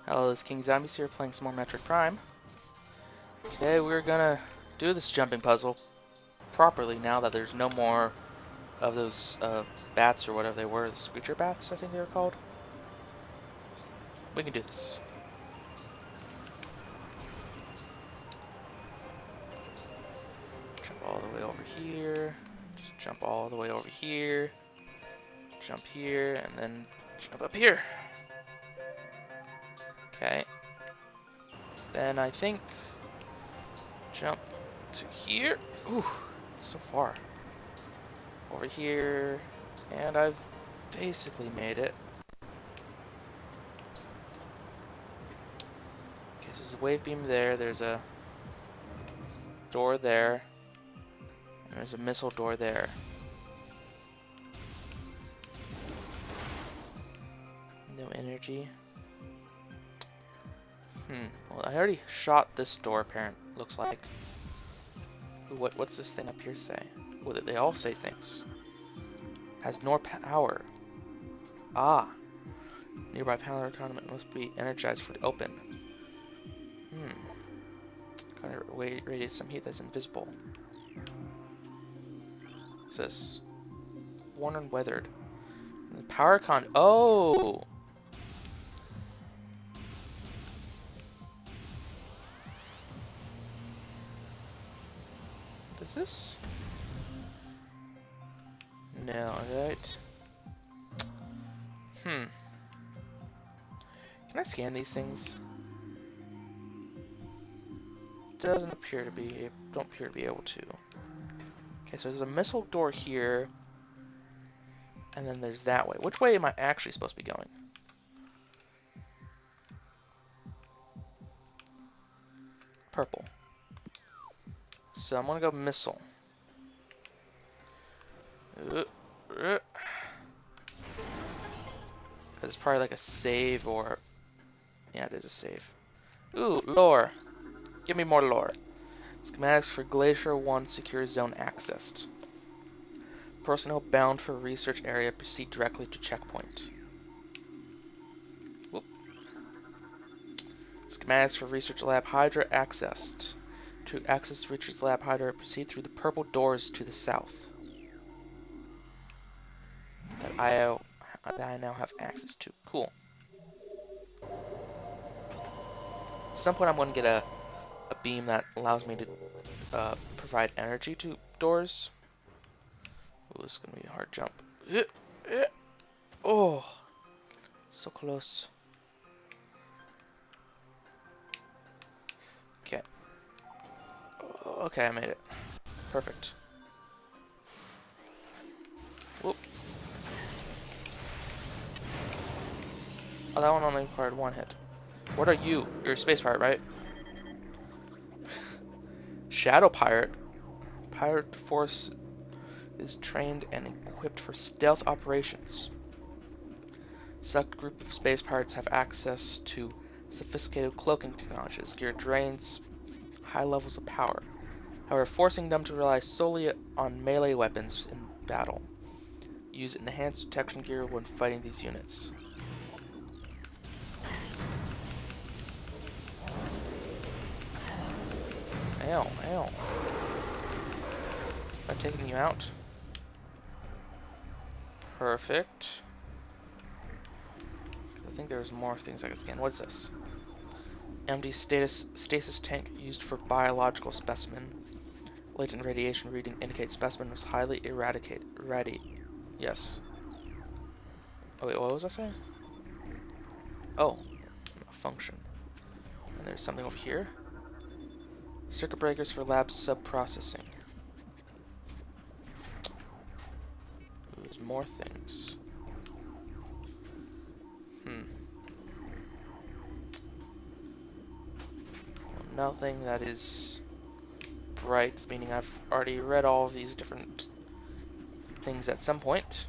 Hello, this is King Zombies here playing some more Metroid Prime. Today we're gonna do this jumping puzzle properly now that there's no more of those bats or whatever they were, the screecher bats I think they were called. We can do this. Jump all the way over here, just jump all the way over here, jump here, and then jump up here. Okay. Then I think jump to here. Ooh, so far. Over here, and I've basically made it. Okay, so there's a wave beam there, there's a door there, and there's a missile door there. No energy. Well, I already shot this door, looks like. Ooh, what's this thing up here say? Well, they all say things. Has no power. Ah. Nearby power conduit must be energized for it to open. Kind of radiates some heat that's invisible. What's this? Worn and weathered. And the power conduit. Oh! Does this? No, right? Can I scan these things? Don't appear to be able to. Okay, so there's a missile door here, and then there's that way. Which way am I actually supposed to be going? Purple. So I'm gonna go missile. Because it's probably like a save or... Yeah, it is a save. Ooh, lore. Give me more lore. Schematics for Glacier 1 secure zone accessed. Personnel bound for research area proceed directly to checkpoint. Whoop. Schematics for research lab Hydra accessed. To access research lab Hydra, proceed through the purple doors to the south. That I now have access to. Cool. At some point I'm going to get a beam that allows me to provide energy to doors. Ooh, this is going to be a hard jump. Oh, so close. Okay. Okay, I made it. Perfect. Whoop. Oh, that one only required one hit. What are you? You're a space pirate, right? Shadow pirate. Pirate force is trained and equipped for stealth operations. Select group of space pirates have access to sophisticated cloaking technology. This gear drains high levels of power, however, forcing them to rely solely on melee weapons in battle. Use enhanced detection gear when fighting these units. Ow, ow. Am I taking you out? Perfect. I think there's more things I can scan. What is this? Empty stasis tank used for biological specimen. Latent radiation reading indicates specimen was highly Yes. Oh wait, what was I saying? Oh, function. And there's something over here. Circuit breakers for lab sub-processing. There's more things. Nothing that is bright, meaning I've already read all of these different things at some point.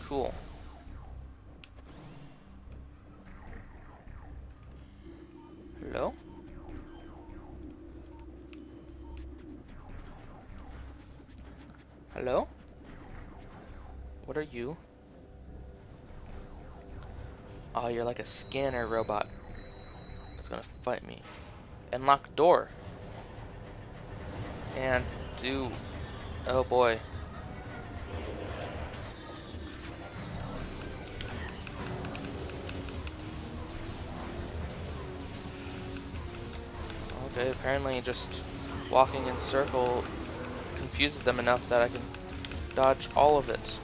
Cool. Hello? Hello? What are you? Oh, you're like a scanner robot that's gonna fight me. Unlock door. And do... Oh boy. Okay, apparently just walking in circle confuses them enough that I can dodge all of it.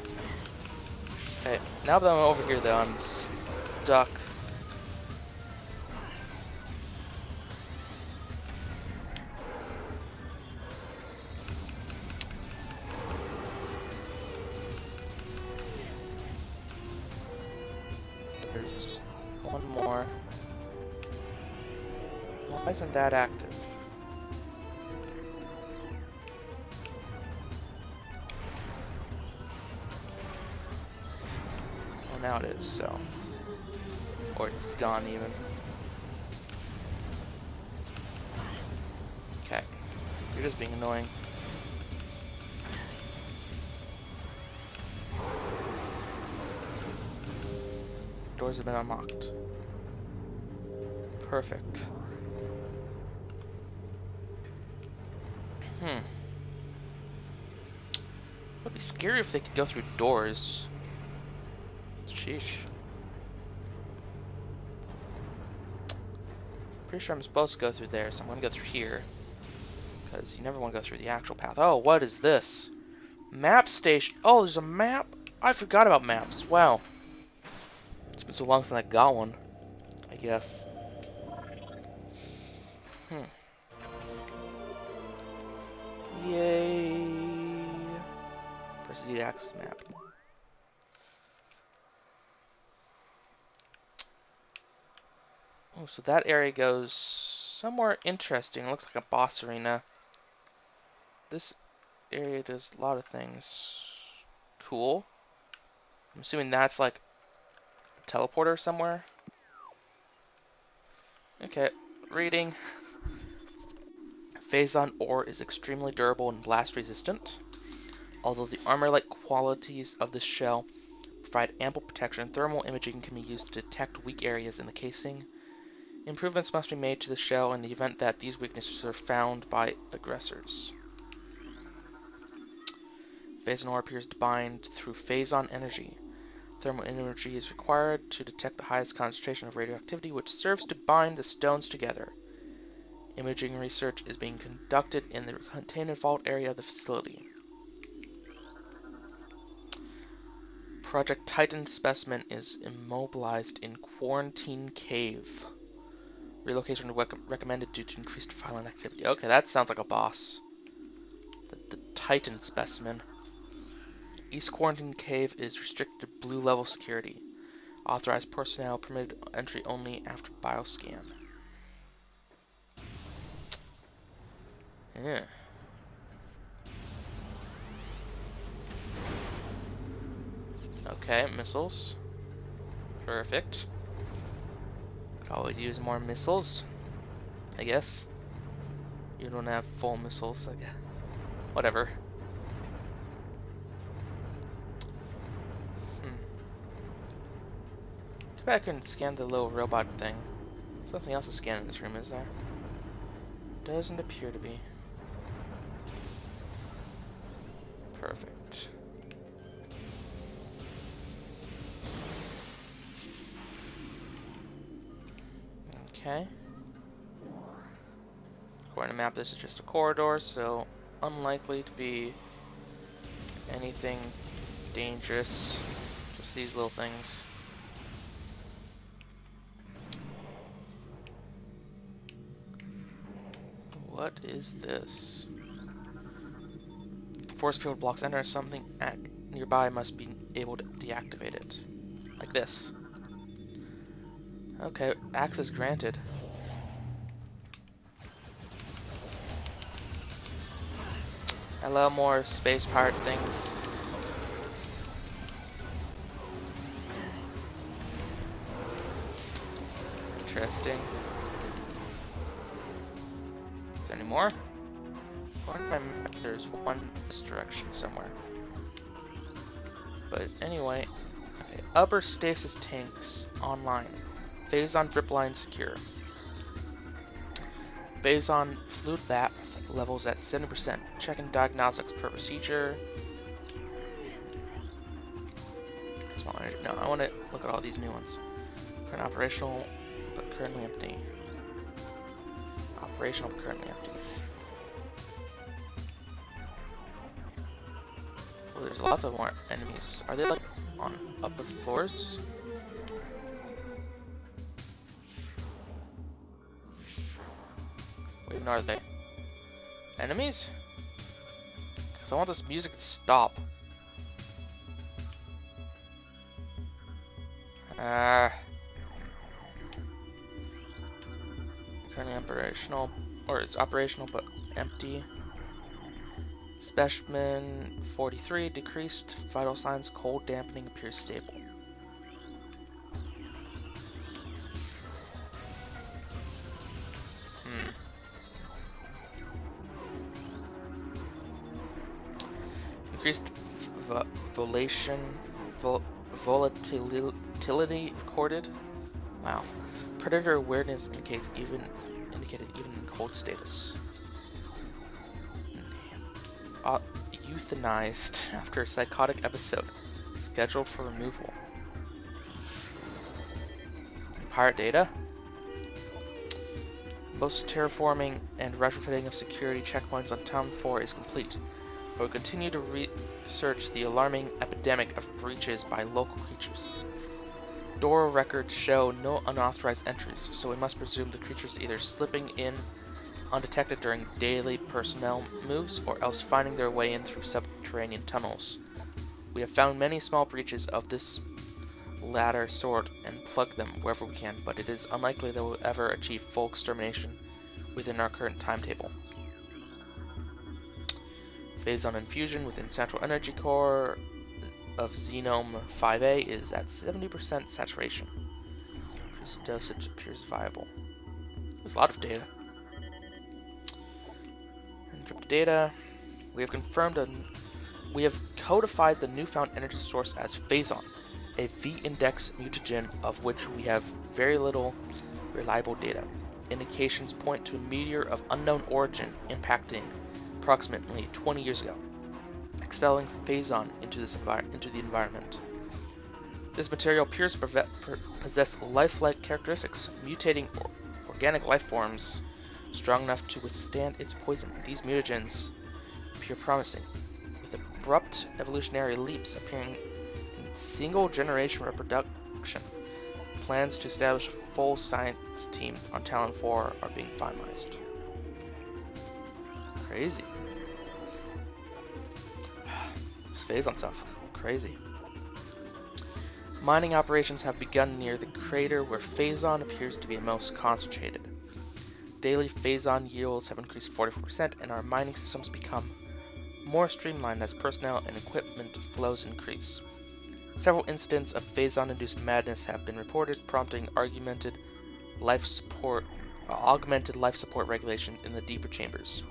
Okay, now that I'm over here though, I'm stuck. So there's one more. Why isn't that active? Well, now it is, so. Or it's gone even. Okay. You're just being annoying. Doors have been unlocked. Perfect. Would be scary if they could go through doors. Sheesh. Pretty sure I'm supposed to go through there, so I'm gonna go through here. Because you never want to go through the actual path. Oh, what is this? Map station. Oh, there's a map? I forgot about maps. Wow. It's been so long since I got one, I guess. Yay. Proceed to access map. Oh, so that area goes somewhere interesting. It looks like a boss arena. This area does a lot of things. Cool. I'm assuming that's like a teleporter somewhere. Okay, reading. Phazon ore is extremely durable and blast resistant. Although the armor-like qualities of this shell provide ample protection, thermal imaging can be used to detect weak areas in the casing. Improvements must be made to the shell in the event that these weaknesses are found by aggressors. Phazon ore appears to bind through Phazon energy. Thermal energy is required to detect the highest concentration of radioactivity, which serves to bind the stones together. Imaging research is being conducted in the containment vault area of the facility. Project Titan specimen is immobilized in quarantine cave. Relocation recommended due to increased violent activity. Okay, that sounds like a boss. The Titan specimen. East Quarantine Cave is restricted to blue level security. Authorized personnel permitted entry only after bioscan. Yeah. Okay, missiles. Perfect. Could always use more missiles, I guess. You don't have full missiles, like whatever. Too bad I couldn't scan the little robot thing. There's nothing else to scan in this room, is there? Doesn't appear to be. Perfect. Okay. According to map, this is just a corridor, so unlikely to be anything dangerous. Just these little things. What is this? Force field blocks enter something nearby must be able to deactivate it. Like this. Okay, access granted. Hello, more space pirate things. Interesting. Is there any more? According to my map, there's one in this direction somewhere. But anyway, Okay, upper stasis tanks online. Phazon drip line secure. Phazon fluid bath levels at 70%. Checking diagnostics per procedure. No, I want to look at all these new ones. Current operational, but currently empty. Operational, but currently empty. Well, there's lots of more enemies. Are they like on upper floors? Wait, no, are they enemies? Because I want this music to stop. Currently operational, or it's operational but empty. Specimen 43 decreased. Vital signs cold dampening appears stable. Increased volatility recorded. Wow. Predator awareness indicated even in cold status. Euthanized after a psychotic episode. Scheduled for removal. Pirate data. Most terraforming and retrofitting of security checkpoints on Town 4 is complete. But we continue to research the alarming epidemic of breaches by local creatures. Door records show no unauthorized entries, so we must presume the creatures either slipping in undetected during daily personnel moves, or else finding their way in through subterranean tunnels. We have found many small breaches of this latter sort and plugged them wherever we can, but it is unlikely they will ever achieve full extermination within our current timetable. Phazon infusion within Central Energy Core of Xenome 5A is at 70% saturation. This dosage appears viable. There's a lot of data. Encrypted data. We have codified the newfound energy source as Phazon, a V-index mutagen of which we have very little reliable data. Indications point to a meteor of unknown origin impacting approximately 20 years ago, expelling Phazon into the environment. This material appears to possess lifelike characteristics, mutating organic life forms strong enough to withstand its poison. These mutagens appear promising, with abrupt evolutionary leaps appearing in single-generation reproduction. Plans to establish a full science team on Talon 4 are being finalized. Crazy. This Phazon stuff, crazy. Mining operations have begun near the crater where Phazon appears to be most concentrated. Daily Phazon yields have increased 44%, and our mining systems become more streamlined as personnel and equipment flows increase. Several incidents of Phazon-induced madness have been reported, prompting augmented life support regulations in the deeper chambers.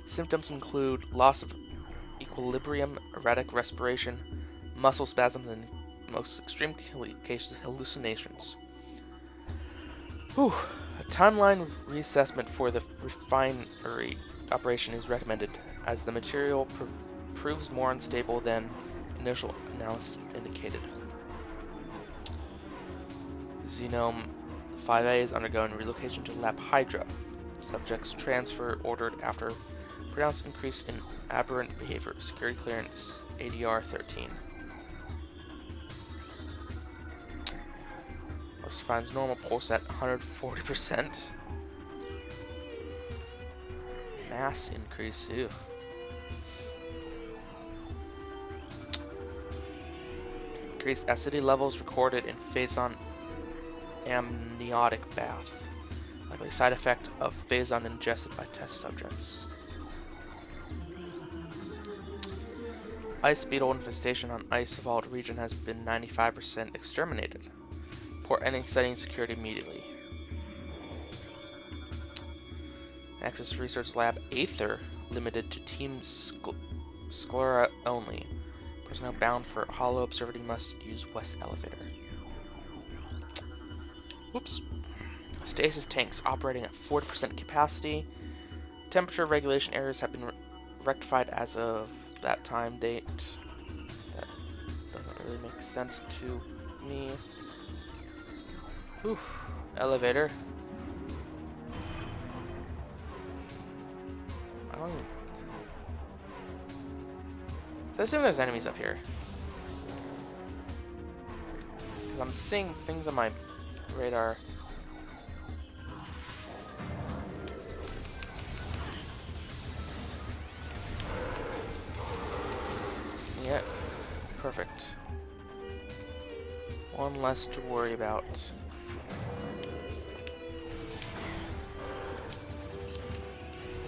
Symptoms include loss of equilibrium, erratic respiration, muscle spasms, and in most extreme cases, hallucinations. A timeline reassessment for the refinery operation is recommended, as the material proves more unstable than initial analysis indicated. Xenome 5A is undergoing relocation to Lab Hydra. Subjects transfer ordered after pronounced increase in aberrant behavior. Security clearance ADR 13. Most finds normal pulse at 140%. Mass increase. Ew. Increased acidity levels recorded in Phazon amniotic bath. Likely side effect of Phazon ingested by test subjects. Ice beetle infestation on Ice Vault region has been 95% exterminated. Report any setting security immediately. Access Research Lab Aether limited to Team Sclera only. Personnel bound for Hollow Observatory must use West Elevator. Oops. Stasis tanks operating at 40% capacity. Temperature regulation errors have been rectified as of that time date. That doesn't really make sense to me. Whew. Elevator. I don't even... So I assume there's enemies up here. Because I'm seeing things on my radar. Yeah, perfect. One less to worry about.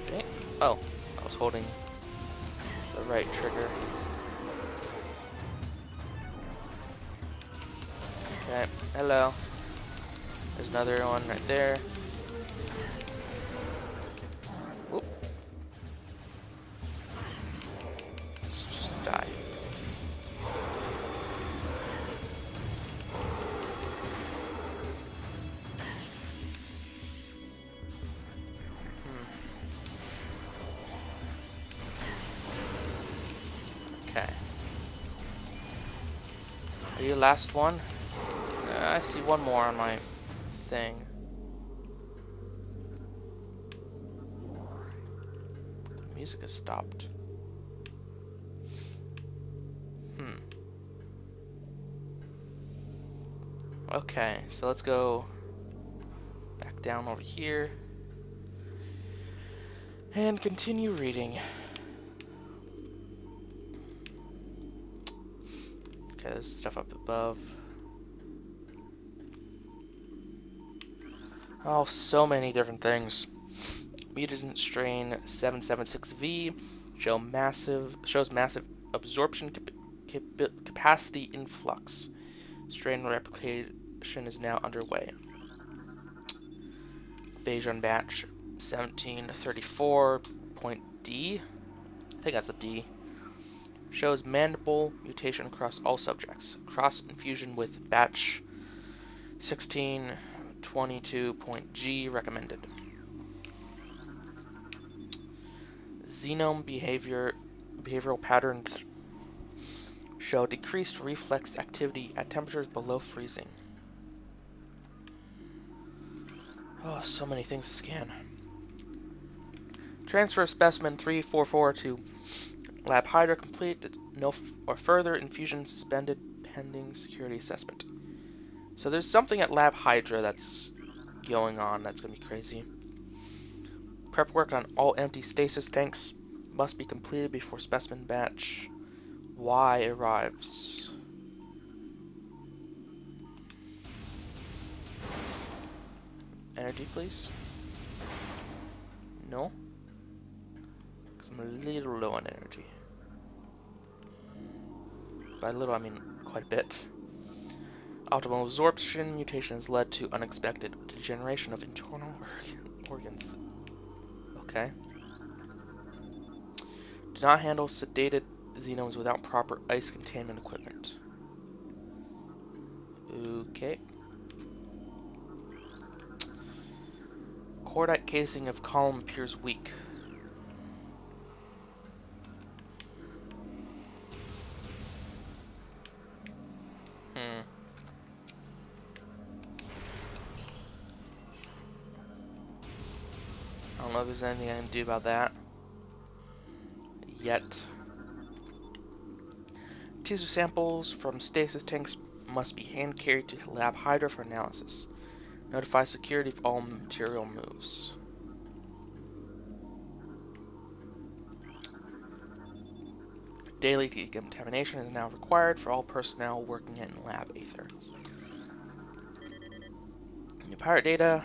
Okay. Oh, I was holding the right trigger. Okay, hello. There's another one right there. Oop. Just die. Okay. Are you the last one? I see one more on my thing. The music has stopped. Okay, so let's go back down over here and continue reading. Okay, there's stuff up above. Oh, so many different things. Mutant strain 776V shows massive absorption capacity influx. Strain replication is now underway. Phasian batch 1734.D. I think that's a D. Shows mandible mutation across all subjects. Cross infusion with batch 1622.G recommended. Genome behavioral patterns show decreased reflex activity at temperatures below freezing. Oh, so many things to scan. Transfer specimen 344 to Lab Hydra complete. No or further infusion suspended pending security assessment. So there's something at Lab Hydra that's going on that's going to be crazy. Prep work on all empty stasis tanks must be completed before specimen batch Y arrives. Energy, please. No? Because I'm a little low on energy. By little, I mean quite a bit. Optimal absorption mutation has led to unexpected degeneration of internal organs. Okay. Do not handle sedated xenomes without proper ice containment equipment. Okay. Cordite casing of column appears weak. I don't know if there's anything I can do about that. Yet. Tissue samples from stasis tanks must be hand carried to Lab Hydra for analysis. Notify security if all material moves. Daily decontamination is now required for all personnel working in Lab Aether. New pirate data.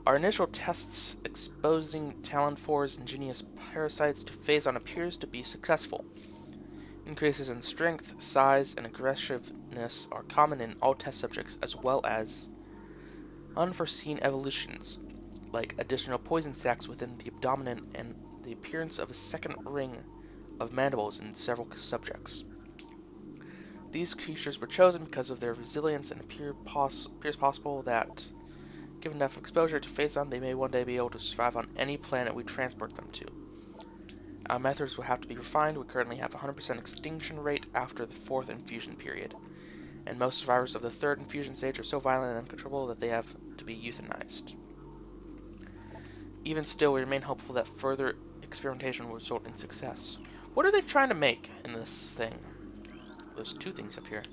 Our initial tests exposing Talon 4's ingenious parasites to Phazon appears to be successful. Increases in strength, size, and aggressiveness are common in all test subjects, as well as unforeseen evolutions, like additional poison sacs within the abdomen and the appearance of a second ring of mandibles in several subjects. These creatures were chosen because of their resilience and appears possible that, given enough exposure to Phazon, they may one day be able to survive on any planet we transport them to. Our methods will have to be refined. We currently have a 100% extinction rate after the 4th infusion period, and most survivors of the 3rd infusion stage are so violent and uncontrollable that they have to be euthanized. Even still, we remain hopeful that further experimentation will result in success. What are they trying to make in this thing? There's 2 things up here.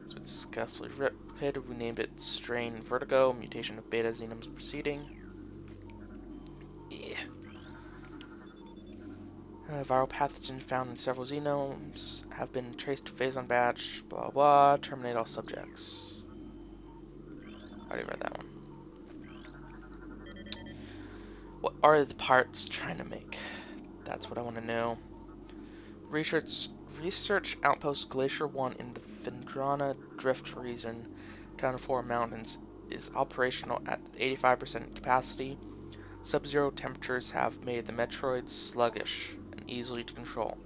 So we successfully replicated. We named it Strain Vertigo, mutation of beta xenoms proceeding. Yeah. Viral pathogens found in several xenomes have been traced to Phazon batch, blah blah, terminate all subjects. I already read that one. What are the parts trying to make? That's what I want to know. Research Outpost Glacier 1 in the Vendrana Drift region, down to 4 mountains, is operational at 85% capacity. Sub-zero temperatures have made the Metroids sluggish and easily to control,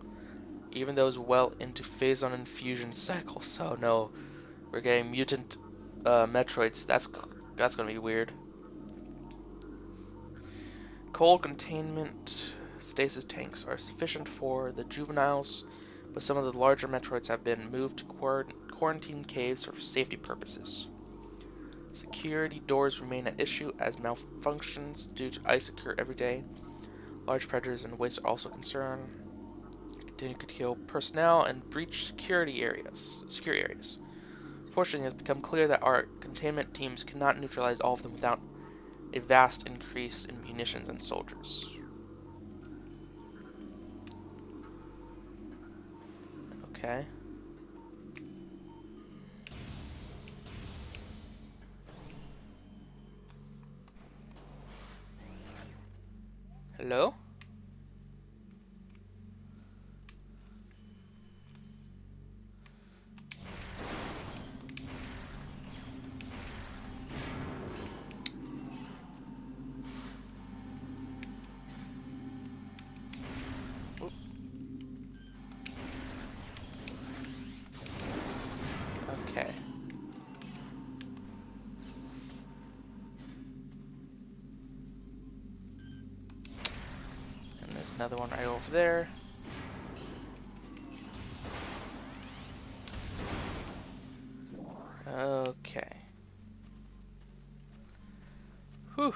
even those well into Phazon infusion cycle. So no, we're getting mutant Metroids. That's gonna be weird. Cold containment stasis tanks are sufficient for the juveniles, but some of the larger Metroids have been moved to quarantine caves for safety purposes. Security doors remain an issue as malfunctions due to ice occur every day. Large predators and wastes are also a concern. Continue to kill personnel and breach secure areas. Fortunately, it has become clear that our containment teams cannot neutralize all of them without a vast increase in munitions and soldiers. Okay. Hello? Oop. Okay. And there's another one right over there. Okay. Whew.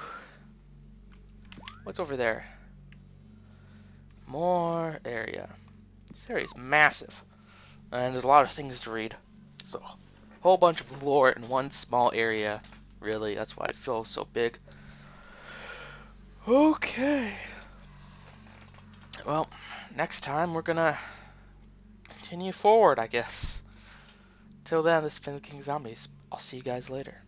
What's over there? More area. This area is massive. And there's a lot of things to read. So, a whole bunch of lore in one small area. Really, that's why it feels so big. Okay. Well, next time we're gonna continue forward, I guess. Till then, this has been King Zombies. I'll see you guys later.